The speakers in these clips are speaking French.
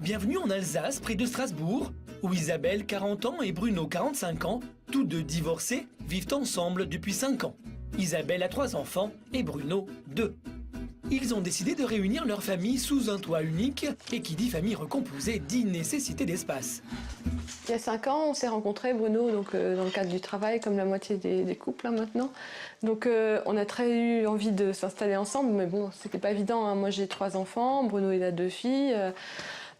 Bienvenue en Alsace, près de Strasbourg, où Isabelle, 40 ans, et Bruno, 45 ans, tous deux divorcés, vivent ensemble depuis 5 ans. Isabelle a 3 enfants et Bruno, 2. Ils ont décidé de réunir leur famille sous un toit unique, et qui dit famille recomposée dit nécessité d'espace. Il y a 5 ans, on s'est rencontrés, Bruno, dans le cadre du travail, comme la moitié des couples maintenant. Donc on a très eu envie de s'installer ensemble, mais bon, c'était pas évident, hein. Moi j'ai 3 enfants, Bruno il a 2 filles.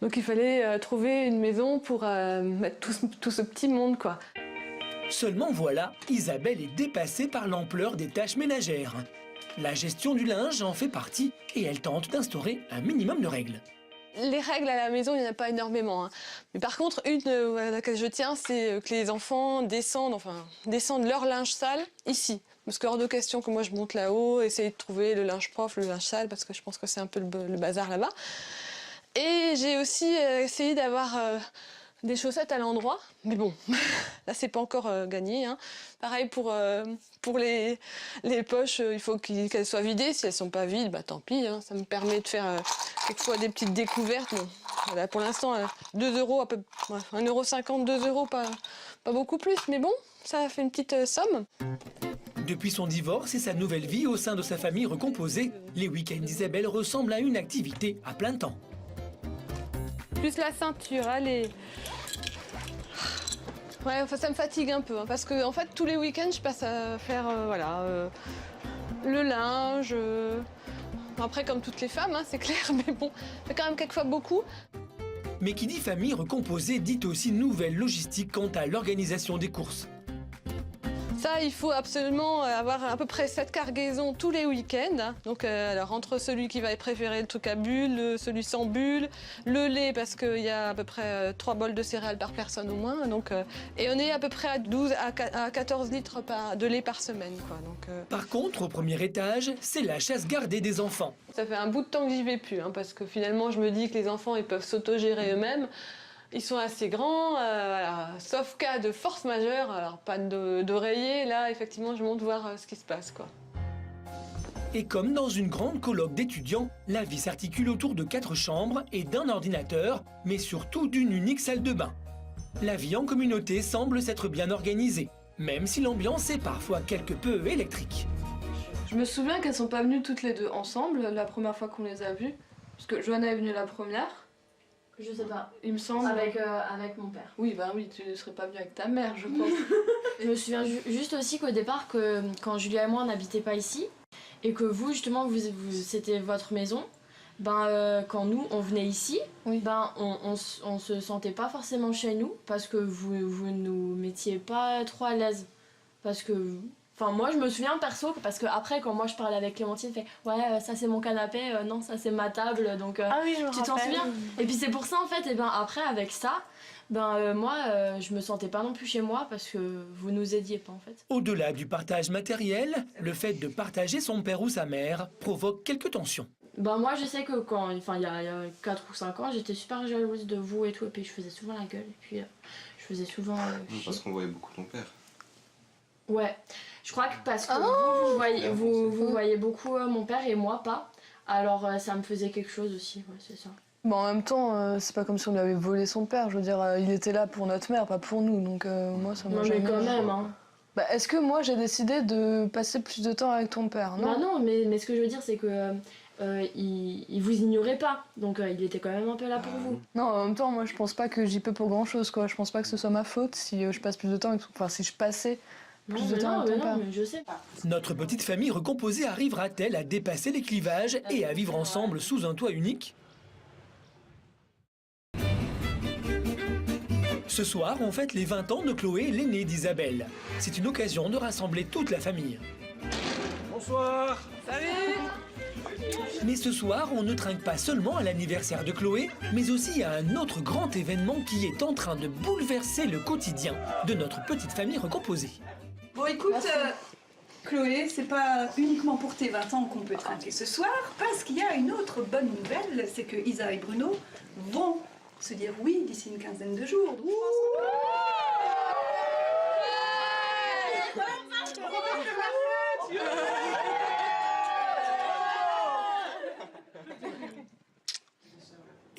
Donc il fallait trouver une maison pour mettre tout ce petit monde, quoi. Seulement voilà, Isabelle est dépassée par l'ampleur des tâches ménagères. La gestion du linge en fait partie et elle tente d'instaurer un minimum de règles. Les règles à la maison, il n'y en a pas énormément, hein. Mais par contre, une à laquelle je tiens, c'est que les enfants descendent leur linge sale ici. Parce que hors de question que moi je monte là-haut, essayer de trouver le linge propre, le linge sale, parce que je pense que c'est un peu le bazar là-bas. Et j'ai aussi essayé d'avoir des chaussettes à l'endroit, mais bon, là c'est pas encore gagné, hein. Pareil pour les poches, il faut qu'elles soient vidées. Si elles sont pas vides, bah tant pis, hein. Ça me permet de faire quelquefois des petites découvertes. Bon, voilà, pour l'instant, 2 €, 1,50 €, 2 €, pas beaucoup plus, mais bon, ça fait une petite somme. Depuis son divorce et sa nouvelle vie au sein de sa famille recomposée, les week-ends d'Isabelle ressemblent à une activité à plein temps. Plus la ceinture, allez. Ouais, enfin, ça me fatigue un peu, hein, parce que en fait, tous les week-ends, je passe à faire le linge. Après, comme toutes les femmes, hein, c'est clair, mais bon, c'est quand même quelquefois beaucoup. Mais qui dit famille recomposée dit aussi nouvelle logistique quant à l'organisation des courses. Ça, il faut absolument avoir à peu près 7 cargaisons tous les week-ends. Donc, alors, entre celui qui va préférer le truc à bulles, celui sans bulles, le lait, parce qu'il y a à peu près 3 bols de céréales par personne au moins. Donc, et on est à peu près à 12 à 14 litres de lait par semaine, quoi. Donc, Par contre, au premier étage, c'est la chasse gardée des enfants. ça fait un bout de temps que j'y vais plus, hein, parce que finalement, je me dis que les enfants, ils peuvent s'autogérer eux-mêmes. Ils sont assez grands, voilà. Sauf cas de force majeure, alors pas d'oreiller, là effectivement je monte voir ce qui se passe, quoi. Et comme dans une grande colloque d'étudiants, la vie s'articule autour de 4 chambres et d'un ordinateur, mais surtout d'une unique salle de bain. La vie en communauté semble s'être bien organisée, même si l'ambiance est parfois quelque peu électrique. Je me souviens qu'elles sont pas venues toutes les deux ensemble la première fois qu'on les a vues, parce que Johanna est venue la première. Je sais pas. Il me semble. Avec mon père. Oui, bah oui, tu ne serais pas venue avec ta mère, je pense. Je me souviens juste aussi qu'au départ, quand Julia et moi on n'habitait pas ici, et que vous justement, c'était votre maison, quand nous on venait ici, oui. On se sentait pas forcément chez nous, parce que vous nous mettiez pas trop à l'aise. Parce que... Enfin, moi, je me souviens perso, parce que après, quand moi je parlais avec Clémentine, fait ouais, ça c'est mon canapé, non, ça c'est ma table, donc ah oui, tu t'en souviens. Et puis c'est pour ça en fait, et après avec ça, moi je me sentais pas non plus chez moi parce que vous nous aidiez pas en fait. Au-delà du partage matériel, le fait de partager son père ou sa mère provoque quelques tensions. Moi je sais que il y a 4 ou 5 ans, j'étais super jalouse de vous et tout, et puis je faisais souvent la gueule, et puis je faisais souvent... parce qu'on voyait beaucoup ton père. Ouais, je crois que parce que vous voyez beaucoup mon père et moi pas, alors ça me faisait quelque chose aussi, ouais, c'est ça. Bon, en même temps, c'est pas comme si on lui avait volé son père, je veux dire, il était là pour notre mère, pas pour nous, donc moi ça m'a Non jamais... mais quand même, hein. Est-ce que moi j'ai décidé de passer plus de temps avec ton père, non? Non, mais ce que je veux dire c'est que il vous ignorait pas, donc il était quand même un peu là pour vous. Non, en même temps, moi je pense pas que j'y peux pour grand chose, quoi. Je pense pas que ce soit ma faute si je passe plus de temps avec... Enfin, si je passais plus de temps avec ton père. Mais je sais pas. Notre petite famille recomposée arrivera-t-elle à dépasser les clivages et à vivre ensemble sous un toit unique? Ce soir, on fête les 20 ans de Chloé, l'aînée d'Isabelle. C'est une occasion de rassembler toute la famille. Bonsoir. Salut. Mais ce soir, on ne trinque pas seulement à l'anniversaire de Chloé, mais aussi à un autre grand événement qui est en train de bouleverser le quotidien de notre petite famille recomposée. Bon écoute, Chloé, c'est pas uniquement pour tes 20 ans qu'on peut trinquer ce soir, parce qu'il y a une autre bonne nouvelle, c'est que Isa et Bruno vont se dire oui d'ici une quinzaine de jours. Donc,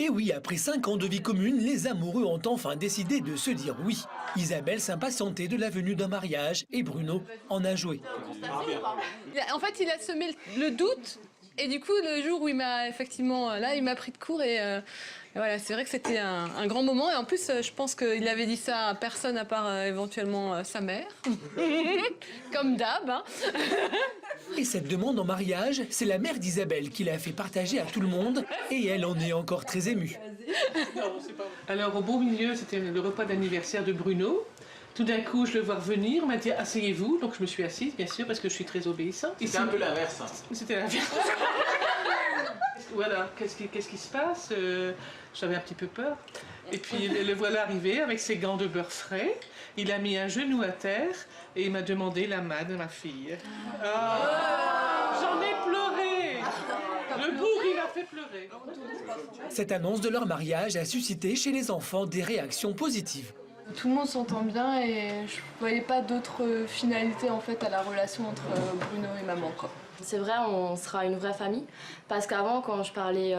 Et oui, après 5 ans de vie commune, les amoureux ont enfin décidé de se dire oui. Isabelle s'impatientait de la venue d'un mariage et Bruno en a joué. En fait, il a semé le doute. Et du coup, le jour où il m'a effectivement, là, il m'a pris de court et voilà, c'est vrai que c'était un grand moment. Et en plus, je pense qu'il avait dit ça à personne à part éventuellement sa mère, comme d'hab. Hein. Et cette demande en mariage, c'est la mère d'Isabelle qui l'a fait partager à tout le monde et elle en est encore très émue. Alors au beau milieu, c'était le repas d'anniversaire de Bruno. Tout d'un coup, je le vois revenir, on m'a dit « asseyez-vous ». Donc je me suis assise, bien sûr, parce que je suis très obéissante. C'était un peu l'inverse. Hein. C'était l'inverse. Voilà, qu'est-ce qui se passe J'avais un petit peu peur. Et puis le voilà arrivé avec ses gants de beurre frais. Il a mis un genou à terre et il m'a demandé la main de ma fille. Ah, j'en ai pleuré. Le bourg, il a fait pleurer. Cette annonce de leur mariage a suscité chez les enfants des réactions positives. Tout le monde s'entend bien et je voyais pas d'autre finalité en fait à la relation entre Bruno et maman, quoi. C'est vrai, on sera une vraie famille. Parce qu'avant, quand je parlais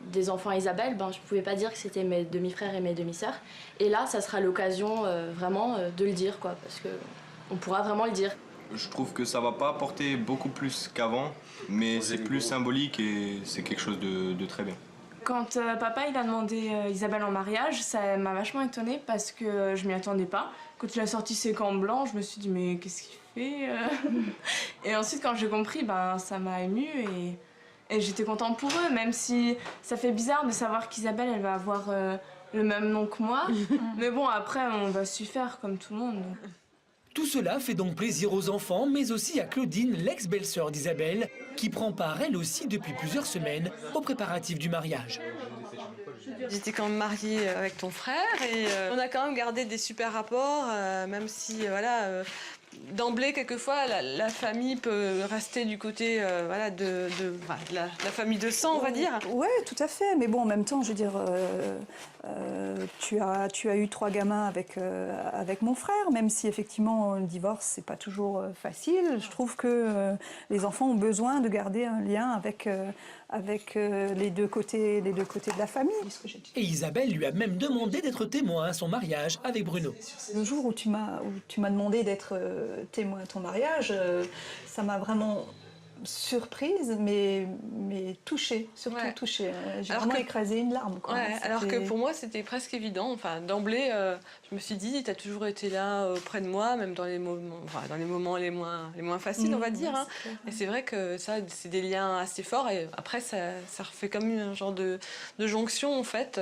des enfants à Isabelle, je pouvais pas dire que c'était mes demi-frères et mes demi-sœurs. Et là, ça sera l'occasion vraiment de le dire, quoi, parce qu'on pourra vraiment le dire. Je trouve que ça va pas apporter beaucoup plus qu'avant, mais c'est plus symbolique et c'est quelque chose de très bien. Quand papa il a demandé Isabelle en mariage, ça m'a vachement étonnée parce que je m'y attendais pas. Quand il a sorti ses gants blancs, je me suis dit mais qu'est-ce qu'il fait Et ensuite quand j'ai compris, ça m'a émue et j'étais contente pour eux, même si ça fait bizarre de savoir qu'Isabelle elle va avoir le même nom que moi. Mais bon, après on va s'y faire comme tout le monde. Donc. Tout cela fait donc plaisir aux enfants, mais aussi à Claudine, l'ex-belle-sœur d'Isabelle, qui prend part elle aussi depuis plusieurs semaines aux préparatifs du mariage. J'étais quand même mariée avec ton frère et on a quand même gardé des super rapports, même si voilà, d'emblée quelquefois la famille peut rester du côté voilà, de la famille de sang, on va dire. Ouais, tout à fait. Mais bon, en même temps, je veux dire, tu as eu 3 gamins avec mon frère, même si effectivement le divorce c'est pas toujours facile. Je trouve que les enfants ont besoin de garder un lien avec les deux côtés de la famille. Et Isabelle lui a même demandé d'être témoin à son mariage avec Bruno. Le jour où tu m'as demandé d'être témoin à ton mariage, ça m'a vraiment surprise, mais touchée, surtout touchée. J'ai vraiment écrasé une larme. Quoi. Ouais, alors que pour moi, c'était presque évident. Enfin, d'emblée, je me suis dit, tu as toujours été là auprès de moi, même dans les moments les moins faciles, on va dire. Hein. Et c'est vrai que ça, c'est des liens assez forts. Et après, ça refait comme un genre de jonction, en fait.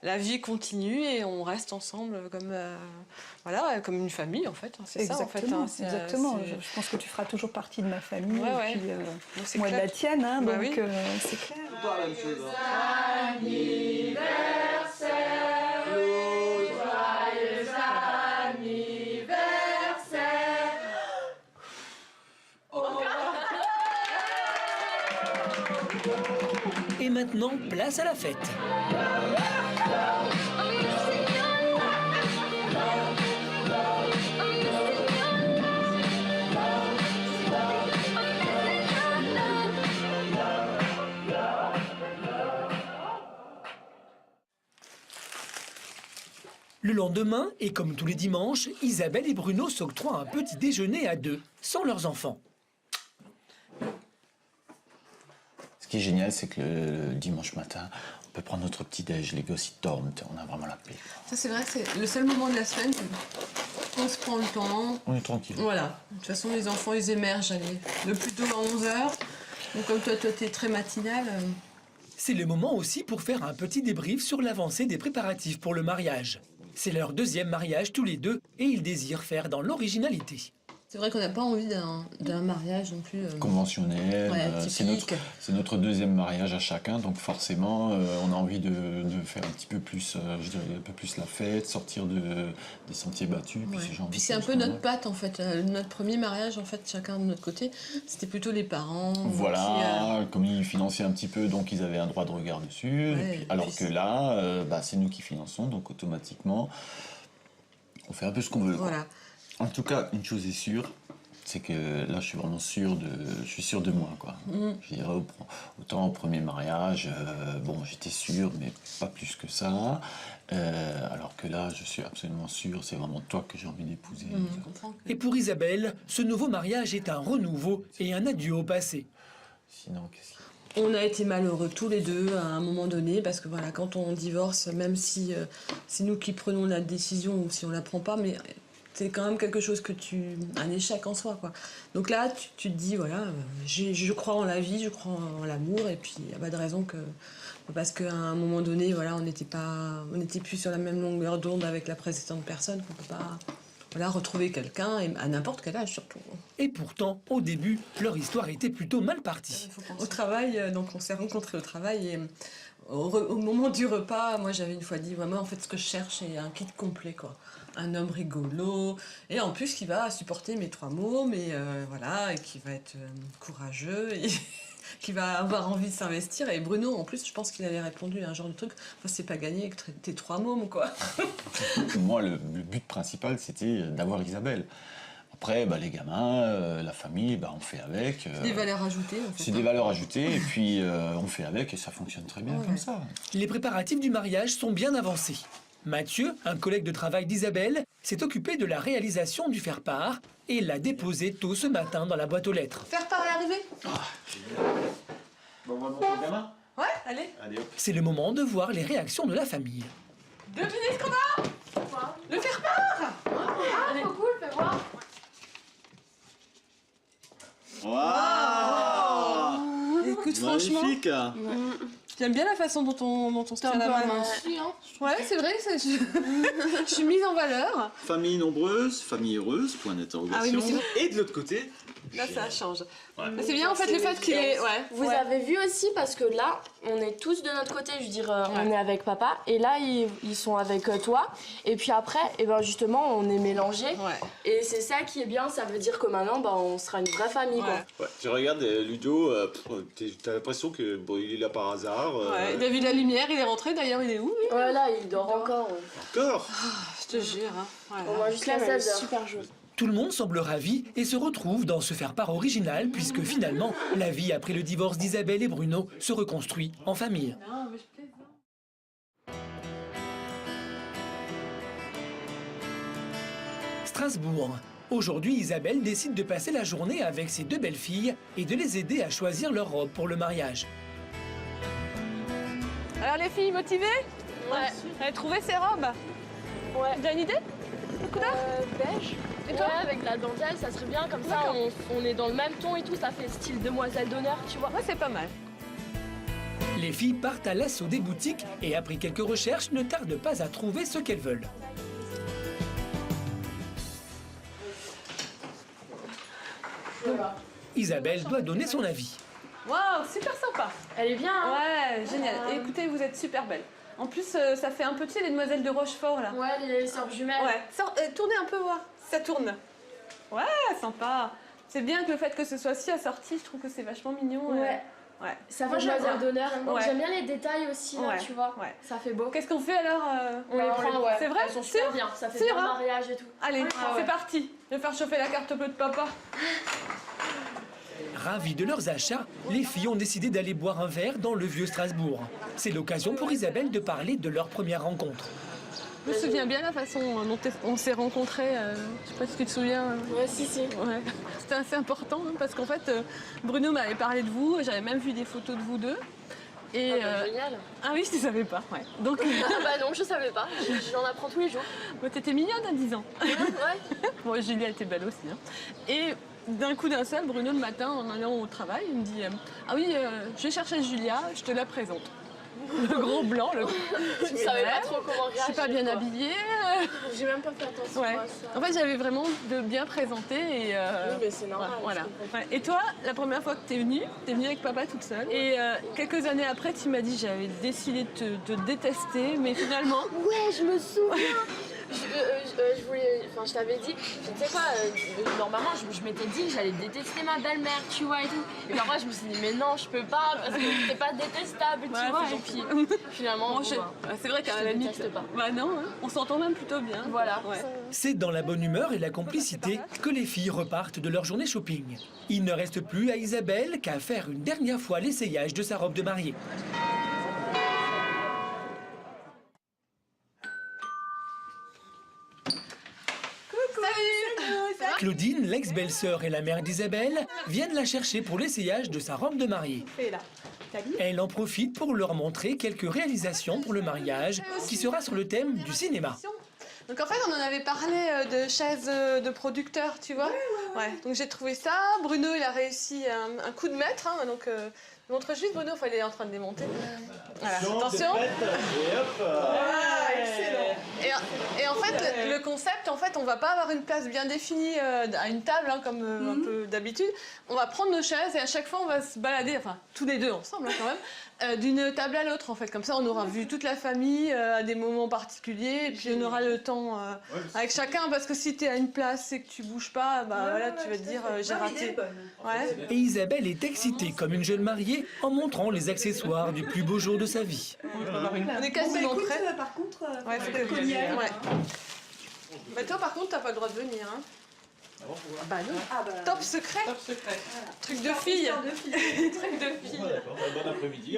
La vie continue et on reste ensemble comme, voilà, comme une famille, en fait. C'est ça, en fait. Hein. Exactement. Je pense que tu feras toujours partie de ma famille. Ouais, et puis, moi, de la tienne, hein, bah donc oui. c'est clair. Toi, la même chose. Et maintenant, place à la fête. Le lendemain, et comme tous les dimanches, Isabelle et Bruno s'octroient un petit déjeuner à deux, sans leurs enfants. Ce qui est génial, c'est que le dimanche matin, on peut prendre notre petit déj, les gosses ils dorment, on a vraiment la paix. Ça, c'est vrai, c'est le seul moment de la semaine où on se prend le temps. On est tranquille. Voilà. De toute façon, les enfants, ils émergent le plus tôt à 11h. Donc, comme toi, t'es très matinale. C'est le moment aussi pour faire un petit débrief sur l'avancée des préparatifs pour le mariage. C'est leur 2e mariage tous les deux et ils désirent faire dans l'originalité. C'est vrai qu'on n'a pas envie d'un mariage non plus... conventionnel, typique. c'est notre 2e mariage à chacun, donc forcément on a envie de faire un petit peu plus, je dirais un peu plus la fête, sortir des sentiers battus. Puis c'est un peu notre patte en fait, notre premier mariage en fait, chacun de notre côté, c'était plutôt les parents. Voilà, comme ils finançaient un petit peu, donc ils avaient un droit de regard dessus, alors que là, c'est nous qui finançons, donc automatiquement on fait un peu ce qu'on veut. Voilà. En tout cas, une chose est sûre, c'est que là, je suis vraiment sûr de moi, quoi. Je dirais, autant au premier mariage, bon, j'étais sûr, mais pas plus que ça. Alors que là, je suis absolument sûr, c'est vraiment toi que j'ai envie d'épouser. Et pour Isabelle, ce nouveau mariage est un renouveau et un adieu au passé. Sinon, qu'est-ce qu'il On a été malheureux tous les deux à un moment donné, parce que voilà, quand on divorce, même si c'est nous qui prenons la décision ou si on la prend pas, mais c'est quand même quelque chose un échec en soi, quoi. Donc là, tu te dis, voilà, je crois en la vie, je crois en l'amour, et puis il n'y a pas de raison que... Parce qu'à un moment donné, voilà, on n'était plus sur la même longueur d'onde avec la précédente personne, qu'on ne peut pas voilà, retrouver quelqu'un, et à n'importe quel âge surtout. Et pourtant, au début, leur histoire était plutôt mal partie. Au travail, donc on s'est rencontrés au travail, et au moment du repas, moi j'avais une fois dit, moi en fait ce que je cherche c'est un kit complet, quoi. Un homme rigolo, et en plus qui va supporter mes 3 mômes, et voilà, et qui va être courageux, et qui va avoir envie de s'investir. Et Bruno, en plus, je pense qu'il avait répondu à un genre de truc, enfin, c'est pas gagné avec tes 3 mômes, quoi. Moi, le but principal, c'était d'avoir Isabelle. Après, bah, les gamins, la famille, bah, on fait avec. Des valeurs ajoutées, en fait. C'est des valeurs ajoutées, et puis on fait avec, et ça fonctionne très bien comme ça. Les préparatifs du mariage sont bien avancés. Mathieu, un collègue de travail d'Isabelle, s'est occupé de la réalisation du faire-part et l'a déposé tôt ce matin dans la boîte aux lettres. Faire-part est arrivé? Bon, on va montrer le gamin? Ouais, allez. Allez, hop. C'est le moment de voir les réactions de la famille. Devinez ce qu'on a? Quoi? Le faire-part. Ah, trop cool, fais voir. Waouh! Écoute, franchement, Magnifique! j'aime bien la façon dont on se tient la main. Ouais, c'est vrai, je suis mise en valeur. Famille nombreuse, famille heureuse, point d'interrogation. Ah oui, mais c'est vrai. Et de l'autre côté, Là, ça change. Ouais. Mais c'est bien en fait le fait qu'il est. Ouais. Vous avez vu aussi parce que là, on est tous de notre côté, je veux dire, on est avec papa et là ils sont avec toi et puis après, et ben justement, on est mélangés et c'est ça qui est bien. Ça veut dire que maintenant, ben, on sera une vraie famille. Quoi. Ouais. Tu regardes Ludo, t'as l'impression que bon, il est là par hasard. Il a vu la lumière, il est rentré. D'ailleurs, il est où lui? Ouais, là, il dort encore. Encore. Je te jure. Hein. On va jusqu'à 16h. Super jeu. Tout le monde semble ravi et se retrouve dans ce faire-part original puisque finalement, la vie après le divorce d'Isabelle et Bruno se reconstruit en famille. Non, mais je plaisante. Strasbourg. Aujourd'hui, Isabelle décide de passer la journée avec ses 2 belles-filles et de les aider à choisir leur robe pour le mariage. Alors les filles, motivées? Ouais. Vous avez trouvé ces robes? Ouais. T'as une idée? Couleur? Beige. Et toi? Ouais, avec la dentelle, ça serait bien, comme ça on est dans le même ton et tout, ça fait style demoiselle d'honneur, tu vois. Ouais, c'est pas mal. Les filles partent à l'assaut des boutiques et après quelques recherches ne tardent pas à trouver ce qu'elles veulent. Isabelle doit donner son avis. Waouh, super sympa. Elle est bien, hein? Ouais, génial. Et écoutez, vous êtes super belles. En plus, ça fait un peu, tu sais, les demoiselles de Rochefort, là. Ouais, les sœurs jumelles. Ouais. Tournez un peu, voir. Ça tourne. Ouais, sympa. C'est bien que le fait que ce soit si assorti, je trouve que c'est vachement mignon. Ouais. Ouais. Ça fait demoiselle d'honneur. Ouais. J'aime bien les détails aussi, là, tu vois. Ouais. Ça fait beau. Qu'est-ce qu'on fait alors? On les prend, ouais. C'est vrai? Elles sont super bien. Ça fait bien hein? mariage et tout. Allez, c'est parti. Je vais faire chauffer la carte bleue de papa. Ravis de leurs achats, les filles ont décidé d'aller boire un verre dans le vieux Strasbourg. C'est l'occasion pour Isabelle de parler de leur première rencontre. Je me souviens bien la façon dont on s'est rencontrés. Je sais pas si tu te souviens. Ouais, si. Ouais. C'était assez important hein, parce qu'en fait, Bruno m'avait parlé de vous. J'avais même vu des photos de vous deux. Et génial. Ah oui, je ne savais pas. Ouais. Donc... bah non, je savais pas. J'en apprends tous les jours. T'étais mignonne à 10 ans. Ouais. Bon, Julia était belle aussi. Hein. Et d'un coup d'un seul, Bruno, le matin, en allant au travail, il me dit ah oui, je vais chercher Julia, je te la présente. Le gros blanc, le... Je savais pas trop comment réagir. Je suis pas bien habillée. J'ai même pas fait attention à ça. En fait, j'avais vraiment de bien présenter et... Oui, mais c'est normal. Voilà. Ouais. Et toi, la première fois que t'es venue avec papa toute seule. Et quelques années après, tu m'as dit j'avais décidé de te détester, mais finalement... Ouais, je me souviens. Je voulais, enfin je t'avais dit, tu sais quoi, normalement je m'étais dit que j'allais détester ma belle-mère, tu vois et tout. Et parfois je me suis dit mais non je peux pas parce que t'es pas détestable, tu vois. Et puis finalement, c'est vrai qu'à la limite, bah non, hein, on s'entend même plutôt bien. Voilà. Ouais. C'est dans la bonne humeur et la complicité que les filles repartent de leur journée shopping. Il ne reste plus à Isabelle qu'à faire une dernière fois l'essayage de sa robe de mariée. Claudine, l'ex-belle-sœur et la mère d'Isabelle, viennent la chercher pour l'essayage de sa robe de mariée. Elle en profite pour leur montrer quelques réalisations pour le mariage, qui sera sur le thème du cinéma. Donc en fait, on en avait parlé de chaises de producteur, tu vois. Ouais. Donc j'ai trouvé ça. Bruno, il a réussi un coup de maître. Hein, donc montre juste Bruno, il est en train de démonter. Voilà. Attention. Et en fait, le concept, on va pas avoir une place bien définie à une table, hein, comme un peu d'habitude. On va prendre nos chaises et à chaque fois, on va se balader, enfin tous les deux ensemble hein, quand même, d'une table à l'autre en fait. Comme ça, on aura vu toute la famille à des moments particuliers et puis on aura le temps avec chacun parce que si tu es à une place et que tu bouges pas, voilà, tu vas te dire j'ai raté. Ouais. Et Isabelle est excitée comme une jeune mariée en montrant les accessoires du plus beau jour de sa vie. On est quasiment prêts. Par contre, ouais. Bah toi par contre t'as pas le droit de venir hein. Bah non. Top secret. Top secret. Truc de fille. Truc de fille. Bon après-midi.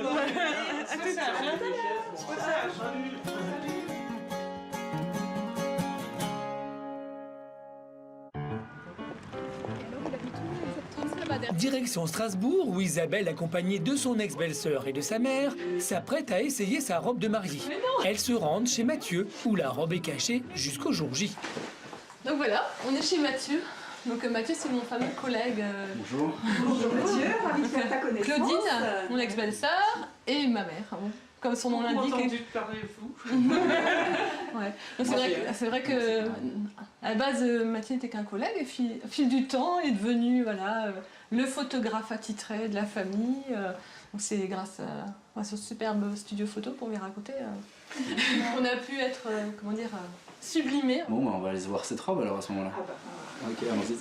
Direction Strasbourg, où Isabelle, accompagnée de son ex-belle-sœur et de sa mère, s'apprête à essayer sa robe de mariée. Elle se rend chez Mathieu, où la robe est cachée jusqu'au jour J. Donc voilà, on est chez Mathieu. Donc Mathieu, c'est mon fameux collègue. Bonjour. Bonjour Mathieu, ravi de faire ta connaissance. Claudine, mon ex-belle-sœur, et ma mère. Bon, comme son nom l'indique. Entendu te parler fou. Ouais. Donc c'est vrai que à la base Mathieu n'était qu'un collègue et au fil du temps est devenu le photographe attitré de la famille. Donc c'est grâce à ce superbe studio photo pour lui raconter on a pu être sublimé. Bon, on va aller voir cette robe alors à ce moment-là. Ok, allons-y.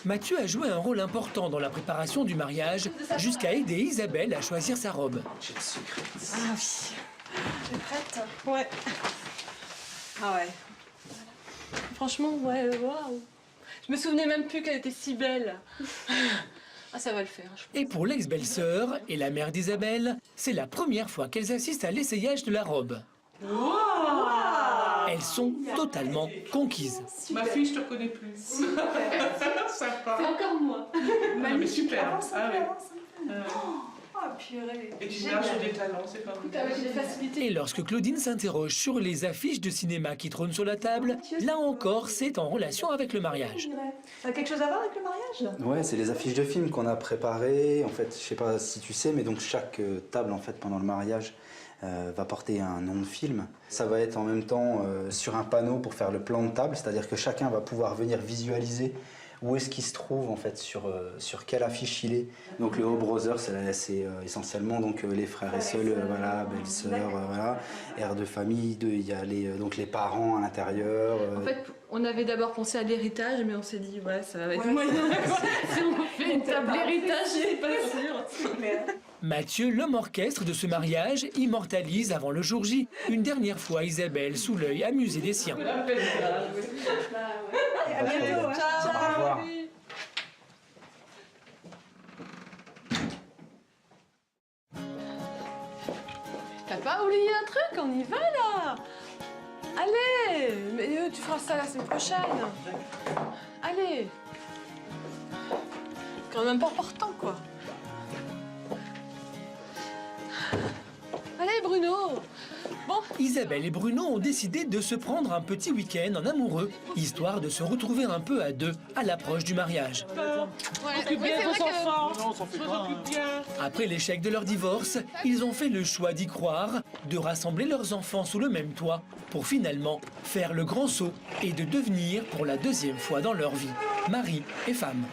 Mathieu a joué un rôle important dans la préparation du mariage, jusqu'à aider Isabelle à choisir sa robe. J'ai le secret. Ah oui. Tu es prête? Ouais. Ah ouais. Franchement, ouais, waouh. Je me souvenais même plus qu'elle était si belle. Ah, ça va le faire. Et pour l'ex-belle-sœur et la mère d'Isabelle, c'est la première fois qu'elles assistent à l'essayage de la robe. Wow. Elles sont totalement conquises. Ma fille, je te connais plus. Sympa. C'est encore moi. Non, mais super. Ah ouais. Oh purée. Et tu marches sur des talents, c'est pas mal. Avec des facilités. Et lorsque Claudine s'interroge sur les affiches de cinéma qui trônent sur la table, là encore, c'est en relation avec le mariage. Ça a quelque chose à voir avec le mariage? Ouais, c'est les affiches de films qu'on a préparées. En fait, je sais pas si tu sais, mais donc chaque table en fait pendant le mariage va porter un nom de film. Ça va être en même temps sur un panneau pour faire le plan de table, c'est-à-dire que chacun va pouvoir venir visualiser où est-ce qu'il se trouve en fait sur quelle affiche il est. Donc le Haut Brother, c'est essentiellement donc les frères et sœurs, voilà, belle-sœur, voilà, air de famille, il y a donc les parents à l'intérieur. En fait, on avait d'abord pensé à l'héritage, mais on s'est dit ouais, ça va être moyen. Si on fait une table héritage, je suis pas sûre. Mathieu, l'homme orchestre de ce mariage, immortalise avant le jour J une dernière fois Isabelle sous l'œil amusé des siens. À bientôt. Au revoir. T'as pas oublié un truc? On y va là. Allez, mais tu feras ça la semaine prochaine. Allez. Quand même pas important quoi. Allez Bruno. Bon. Isabelle et Bruno ont décidé de se prendre un petit week-end en amoureux, histoire de se retrouver un peu à deux à l'approche du mariage. Occupe bien vos enfants. Non, on s'en fait pas. Après l'échec de leur divorce, ils ont fait le choix d'y croire, de rassembler leurs enfants sous le même toit, pour finalement faire le grand saut et de devenir, pour la deuxième fois dans leur vie, mari et femme.